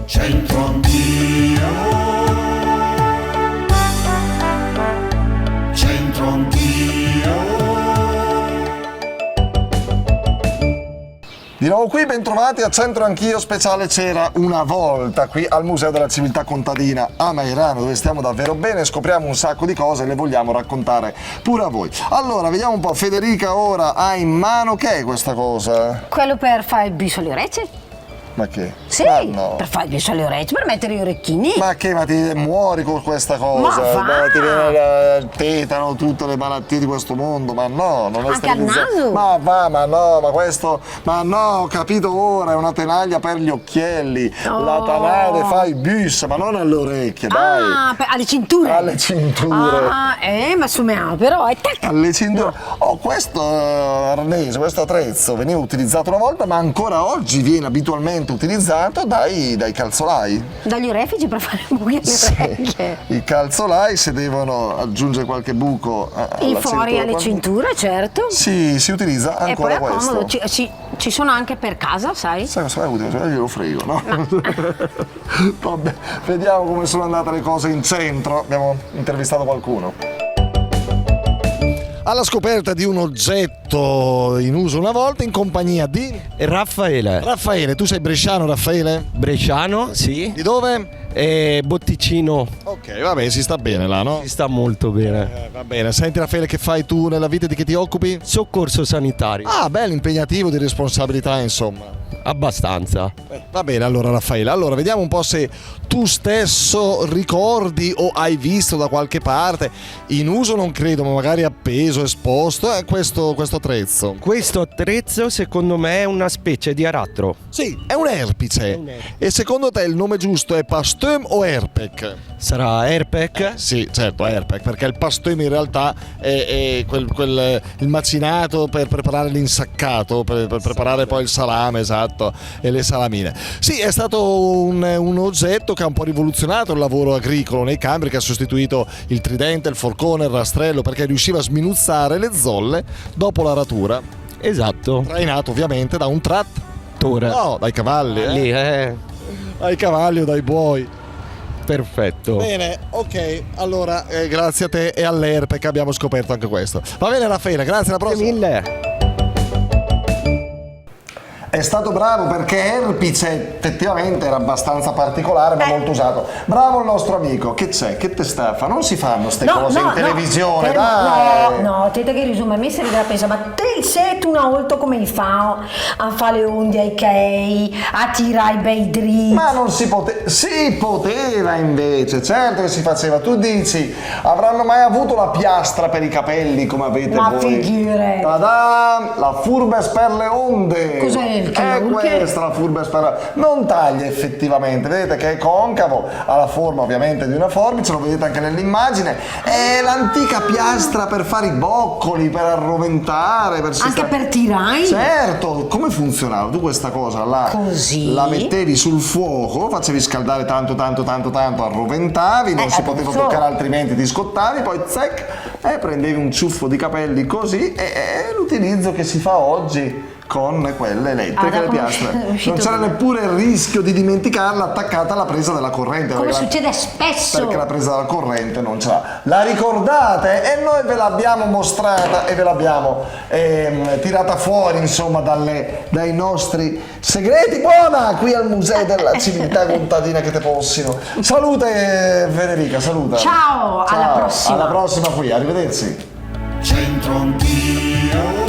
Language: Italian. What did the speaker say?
C'entro anch'io. C'entro anch'io. Di nuovo qui, bentrovati a Centro Anch'io, speciale C'era una volta, qui al Museo della Civiltà Contadina a Mairano, dove stiamo davvero bene, scopriamo un sacco di cose e le vogliamo raccontare pure a voi. Allora, vediamo un po', Federica ora ha in mano, che è questa cosa? Quello per fare il biso alle orecchie? Ma che? Sì, Ma no. per fare il biso alle orecchie, per mettere gli orecchini. Ma che? Ma ti muori con questa cosa? Ma va! Beh, ti viene il tetano, tutte le malattie di questo mondo, ma no, non è Anche al sterilizzato. naso? Ma va, ma no, ma questo, ma no, ho capito ora, è una tenaglia per gli occhielli, Oh. la tanade fa i bis, ma non alle orecchie, dai. Ah, alle cinture. Alle cinture. Ah, ma sumiamo però, tac. Alle cinture. Oh, questo arnese, questo attrezzo veniva utilizzato una volta, ma ancora oggi viene abitualmente utilizzato dai calzolai. Dagli orefici per fare buchi alle orecchie. I calzolai, se devono aggiungere qualche buco I fuori alle cintura, cinture, certo. sì, si utilizza E poi ancora è comodo, questo. ci sono anche per casa, sai? Sai cosa è utile? Glielo frego, no? Vabbè, vediamo come sono andate le cose in centro. Abbiamo intervistato qualcuno. Alla scoperta di un oggetto in uso una volta in compagnia di Raffaele. Raffaele. Tu sei bresciano, Raffaele? Bresciano, sì. Di dove? Botticino. Ok, vabbè, si sta bene là, no? Si sta molto bene. Va bene. Senti, Raffaele, che fai tu nella vita, di che ti occupi? Soccorso sanitario. Ah, bello, impegnativo, di responsabilità, insomma. Abbastanza. Va bene, allora Raffaele, allora vediamo un po' se tu stesso ricordi o hai visto da qualche parte, in uso non credo, ma magari appeso, esposto, questo attrezzo. Questo attrezzo secondo me è una specie di arattro. Sì, è un erpice. E secondo te il nome giusto è Pastöm o Erpec? Sarà Airpack? Sì, certo, Erpec, perché il Pastöm in realtà è il macinato per preparare l'insaccato, per preparare poi il salame, esatto, e le salamine. Sì, è stato un oggetto che ha un po' rivoluzionato il lavoro agricolo nei campi, che ha sostituito il tridente, il forcone, il rastrello, perché riusciva a sminuzzare le zolle dopo l'aratura, Esatto. trainato ovviamente da un Trattore. no, dai cavalli, Lì, dai cavalli o dai buoi. perfetto. Bene, ok, allora grazie a te e all'Erpec abbiamo scoperto anche questo. Va bene Raffaele, grazie, alla prossima. Grazie mille. È stato bravo perché erpice effettivamente era abbastanza particolare ma molto usato. Bravo il nostro amico. Che c'è? Che te sta? Fa? Non si fanno ste cose in televisione, fermo, dai. no, te che risume, mi si della pensa, ma te sei tu una volta come fa a fare le onde ai kei, a tirare i bei dritti. Ma non si poteva, si poteva invece, certo che si faceva. Tu dici, avranno mai avuto la piastra per i capelli come avete Ma voi? figure. Ta-da! La Furbes per le onde. Cos'è il È questa la Furbes per le... Non taglia effettivamente, vedete che è concavo, ha la forma ovviamente di una forbice, lo vedete anche nell'immagine. È l'antica piastra per fare i boccoli, per arroventare, Anche per tirare? Certo, come funzionava? Tu questa cosa Così? la mettevi sul fuoco, facevi scaldare tanto, arroventavi, non si poteva adesso- toccare altrimenti ti scottavi, poi zac, prendevi un ciuffo di capelli così e l'utilizzo che si fa oggi con quelle elettriche, le dopo piastre. è Non uscito c'era bene. neppure il rischio di dimenticarla attaccata alla presa della corrente. Come perché succede spesso. Perché la presa della corrente non ce l'ha. La ricordate? E noi ve l'abbiamo mostrata e ve l'abbiamo tirata fuori, insomma, dai nostri segreti. Buona! Qui al Museo della Civiltà Contadina che te possino. Salute Federica, saluta. Ciao, alla prossima. Alla prossima qui, arrivederci. C'entro anch'io.